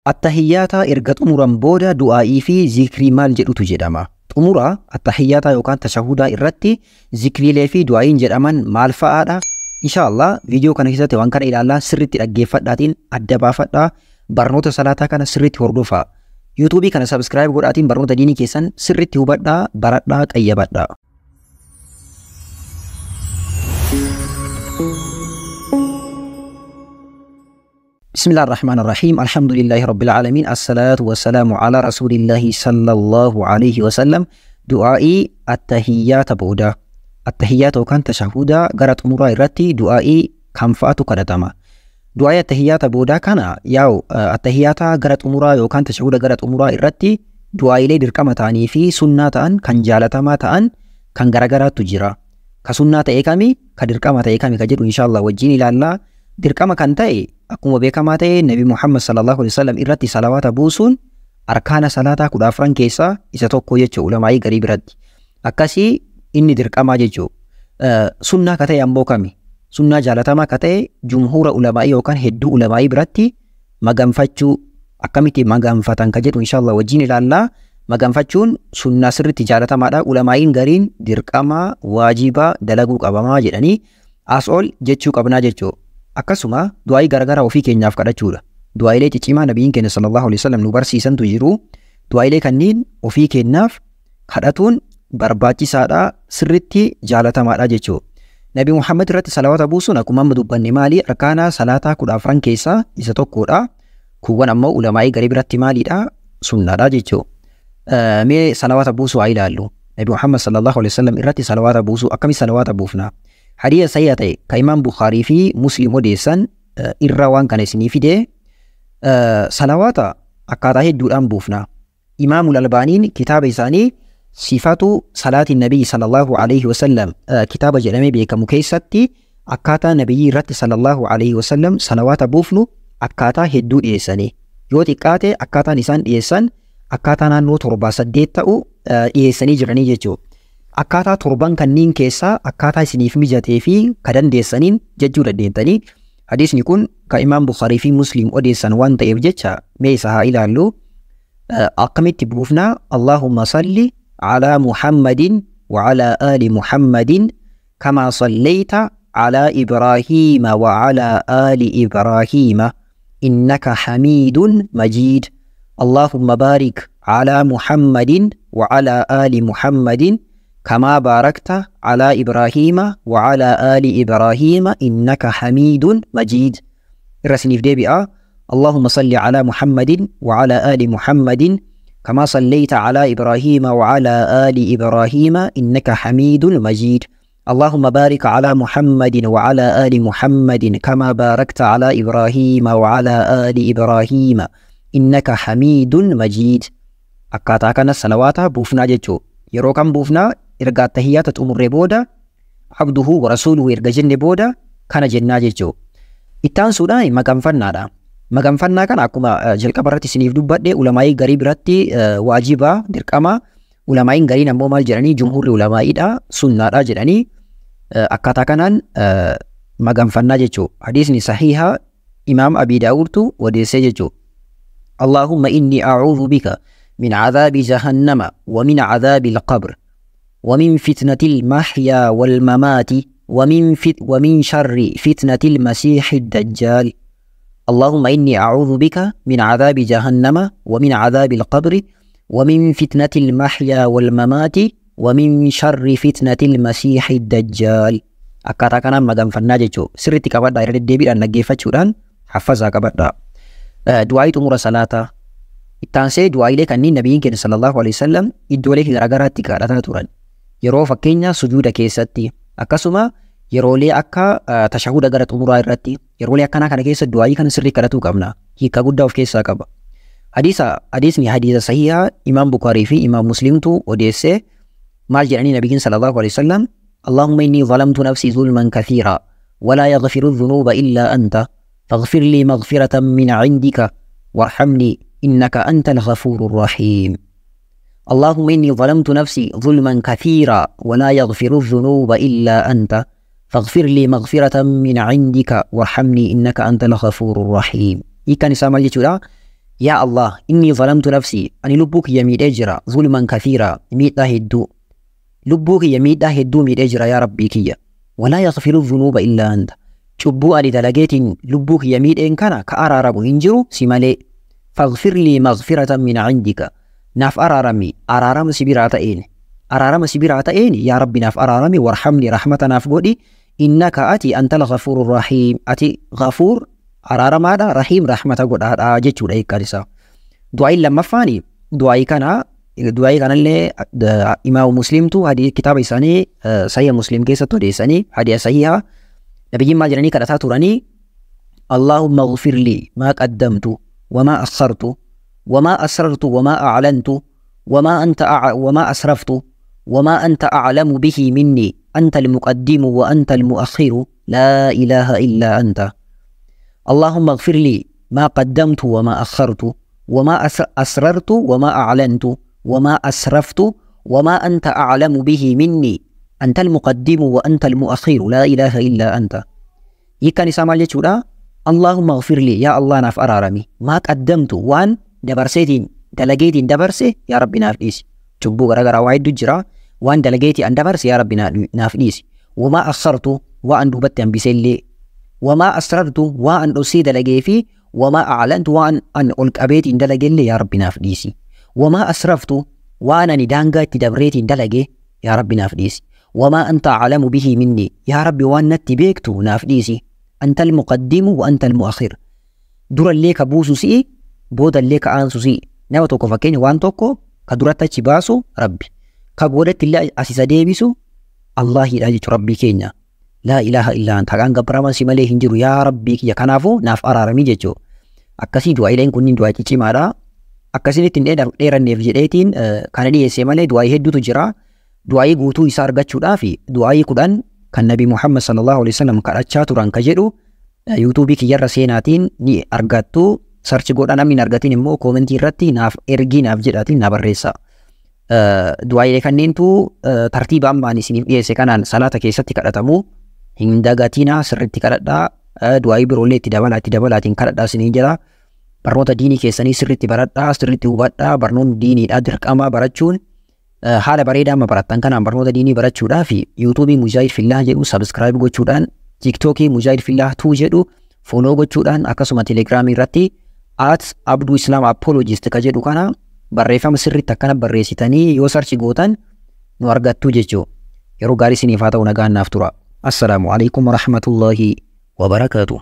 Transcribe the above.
Attahiyyaata erga xumuran booda du'aa'ii fi zikrii maal jedhutu jedhama. Xumura attahiyyaata yookaan tashahudaa irratti zikriilee fi du'aa'iin jedhaman maal fa'aadha? Inshaallah viidiyoo kana keessatti waan kana ilaalaa sirriitti dhaggeeffadhaatiin adda baafadhaa. Barnoota salaataa kana sirriitti hordofaa. YouTube kana subscribe godhaatiin barnoota diinii keessan sirriitti hubadhaa, baradhaa, qayyabadhaa. بسم الله الرحمن الرحيم الحمد لله رب العالمين الصلاة والسلام على رسول الله صلى الله عليه وسلم. دعائي التحيات بودا التحيات وكان تشهودا غرت أمورا إرتي دعائي كم فاتو كدتما. دعائي التحيات بودا كان ياو التحيات غرت أمورا وكان تشهودا غرت أمورا إرتي دعائي لي دركما تاني في سنة تان كان جالتما تان كان غرغرات تجرا كسنة إيكامي كدركما تإيكامي كجر إن شاء الله وجيني لله دركما كان تأي akkuma beekamaa ta'e Nabi Muhammad sallallahu alaihi wasallam irratti salawaata buusuun arkaana salaataa 14 keessaa isa tokko jechuu ulamaa'ii garii biratti. Akkasii inni dirqamaa jechuu. Sunnaa ka ta'e ammoo kami? Sunnaa jaalatamaa ka ta'e jumhuura ulamaa'ii yookaan hedduu ulamaa'ii biratti maganfachuu akkamitti maganfatan ka jedhu inshaallah wajjin ilaallaa. Maganfachuun sunnaa sirriitti jaalatamaadha. Ulamaa'iin gariin dirqamaa waajibaa dalaguu qabamaa jedhanii as ol jechuu qabnaa jechuu. Akkasuma du'aa'ii garagaraa ofii keenyaaf kadhachuudha. Du'aa'ilee ciccimaa nabiyyiin keenya sallallahu alaihi wasallam nu barsiisantu jiru. Du'aa'ilee kanneen ofii keenyaaf kadhatuun barbaachisaadha, sirriitti jaalatamaadha jechuudha. Nabi Muhammad irratti salawaata buusuun akkuma amma dubbanne maali? Arkaana salaataa 14 keessaa isa tokkodha. Kuuwwan ammoo ulamaa'ii garii biratti maalidha? Sunnaadha jechuudha. Mee salawaata buusuu haa ilaallu. Nabi Muhammad sallallahu alaihi wasallam irratti salawaata buusuu akkami salawaata buufna? Hadiya sayyaa ta'e ka Imaam Bukhaarii fi Muslim odeessan irra waan kana isinii fide salawaata akkaataa hedduudhaan buufna. Imaamul Albaaniin kitaaba isaanii sifatu salaatii nabii sallallahu alaihi wasallam kitaaba jedhamee beekamu keessatti akkaataa nabiyyi irratti sallallahu alaihi wasallam salawaata buufnu akkaataa hedduu dhiyeessanii. Yoo xiqqaate akkaataan isaan dhiyeessan akkaataa naannoo 7-8 ta'u dhiyeessanii jiranii jechuudha. Akkaataa 7 kanneen keessaa akkaataa isiniif mijatee fi ka dandeessaniin jechuu dandeentanii. Hadiisni kun ka Imaam Bukhaarii fi Muslim odeessan waan ta'eef jecha mee isa haa ilaallu. Akkamitti buufnaa? Allahumma salli ala Muhammadin wa ala ali Muhammadin kama sallayta ala Ibraahiima wa ala ali Ibraahiima innaka hamidun majid. Allahumma baarik ala Muhammadin wa ala ali Muhammadin كما باركت على إبراهيم وعلى آل إبراهيم إنك حميد مجيد. الرسول في ديبئة اللهم صل على محمد وعلى آل محمد كما صليت على إبراهيم وعلى آل إبراهيم إنك حميد مجيد. اللهم بارك على محمد وعلى آل محمد كما باركت على إبراهيم وعلى آل إبراهيم إنك حميد مجيد. أكاتا كان الصلوات بوفنا جتشو yeroo kan buufnaa erga attahiyyaata xumurree booda abduhu wa rasuluhu erga jenne booda kana jennaa jechuudha. Ittaansuudhaan maganfannaadha. Maganfannaa kana akkuma jalqaba irratti isiniif dubbadhe ulamaa'ii garii biratti waajibaa dirqama, ulamaa'iin gariin ammoo maal jedhanii jumhurri ulamaa'iidha sunnaadha jedhanii akkaataa kanaan maganfannaa jechuudha. Hadiisni sahiha Imaam Abi Daawudtu odeessee jechuudha. Allahumma inni a'uudhu bika من عذاب جهنم ومن عذاب القبر ومن فتنة المحيا والممات ومن شر فتنة المسيح الدجال. اللهم إني أعوذ بك من عذاب جهنم ومن عذاب القبر ومن فتنة المحيا والممات ومن شر فتنة المسيح الدجال. أكاتا كان مدام فناجيشو سرتي كبدا يردي أن نجيفة شوران حفظها كبدا. دعاء أمور صلاة ittaansee du'aa'ilee kanneen nabiyyiin keenya sallallahu alaihi wasallam iddoolee garaagaraatti kadhataa turan. Yeroo fakkeenya sujuuda keessatti akkasuma yeroolee akka tashahuda gara xumuraa irratti yeroolee akkanaa kana keessa du'aa'ii kana sirrii kadhatuu qabna. Hiika guddaa of keessaa qaba. Hadiisni hadiisa sahihaa Imaam Bukhaarii fi Imaam Muslimtu odeessee maal jedhanii nabiyyiin sallallahu alaihi wasallam Allahumma inni zalamtu nafsi zulman kathiira ولا يغفر الذنوب إلا أنت فاغفر لي مغفرة من عندك وارحمني إنك أنت الغفور الرحيم. اللهم إني ظلمت نفسي ظلما كثيرا ولا يغفر الذنوب إلا أنت فاغفر لي مغفرة من عندك وارحمني إنك أنت الغفور الرحيم. إيكان سامل جتولا يا الله إني ظلمت نفسي أني لبوك يميد أجرا ظلما كثيرا ميت هدو لبوك يميد هدو ميد أجرا يا ربي كيا ولا يغفر الذنوب إلا أنت شبو أني دلقيت لبوك يميد إن كان كأرارب هنجرو سمالي فاغفر لي مغفرة من عندك ناف أرارم سبيراتين أرارم سبيراتين يا ربي ناف أرارمي وارحمني رحمة ناف قولي إنك أتي أنت الغفور الرحيم أتي غفور أرارم هذا رحيم رحمة قول جيتشو لأي كارثة دعاء لما فاني دعاء كان اللي إمام مسلم تو هذه كتاب إساني صحيح مسلم كيسة تو إساني هذه صحيحة نبي ما جراني كذا توراني اللهم اغفر لي ما قدمت وما أخرت وما أسررت وما أعلنت وما أسرفت وما أنت أعلم به مني أنت المقدم وأنت المؤخر لا إله إلا أنت اللهم اغفر لي ما قدمت وما أخرت وما أسررت وما أعلنت وما أسرفت وما أنت أعلم به مني أنت المقدم وأنت المؤخر لا إله إلا أنت يكن سامال جودا اللهم اغفر لي يا الله ناف أرارمي ما قدمت وان دبرسيتين دلقيتين دبرسي يا ربي نافديس تبو غرغرا وايد جرا وان دلقيتي أن دبرسي يا ربي نافديس وما أخرت وان دوبت بسلي وما أسررت وان أسيد لقيفي وما أعلنت وان ألق أبيت دلقي يا ربي نافديسي وما أسرفت وأنا ندانغا تدبريت دلقي يا ربي نافديسي وما أنت أعلم به مني يا ربي وان نتبيكتو نافديسي أنت المقدم وأنت المؤخر دور الليك بوسو سي بود الليك آنسو سي نما توكو فكيني وان توكو كدورتا تشباسو ربي كبودت الله أسيسا ديبسو الله يلاجي ربي كينيا لا إله إلا أنت هغان قبرما سيمالي هنجرو يا ربي كي يكنافو ناف أرارمي جيجو أكاسي دعاي لين كنين دعاي تيشي مادا أكاسي نتين ديران نفجديتين كان دي سيمالي دعاي هدو تجرا دعاي قوتو يسار قاتشو دافي دعاي قدان كان نبي محمد صلى الله عليه وسلم كأتشا تران كجدو يوتيوبي كي يرى سيناتين ني أرغاتو سارچ قدان أمين أرغاتين مو كومنتي راتي ناف إرغي ناف جداتين نابرسا دعاي لكنين تو ترتيب أماني سنين إيسي كانان صلاة كيستي كالتمو هندا غاتينا سرتي كالتا دعاي برولي تدابلاتين كالتا سنين جدا برنوتا ديني كيساني سرتي براتا سرتي وباتا برنون ديني أدرك أما براتشون haala bareedaa amma barattan kanaan barnoota diinii barachuudhaa fi yuutuubii mujaahid fillah jedhu sabskraayib gochuudhaan tiiktookii mujaahid fillah 2 jedhu fooloo gochuudhaan akkasuma telegiraamii irratti abduu islaam apologist ka jedhu kana barreeffama sirriitti akkana barreessitanii yoo sarchi gootan nu argattu jechuu yeroo gaarii isiniif haa ta'u nagaan naaf tura. Assalaamu alaikum warahmatullaahi wabarakaatuh.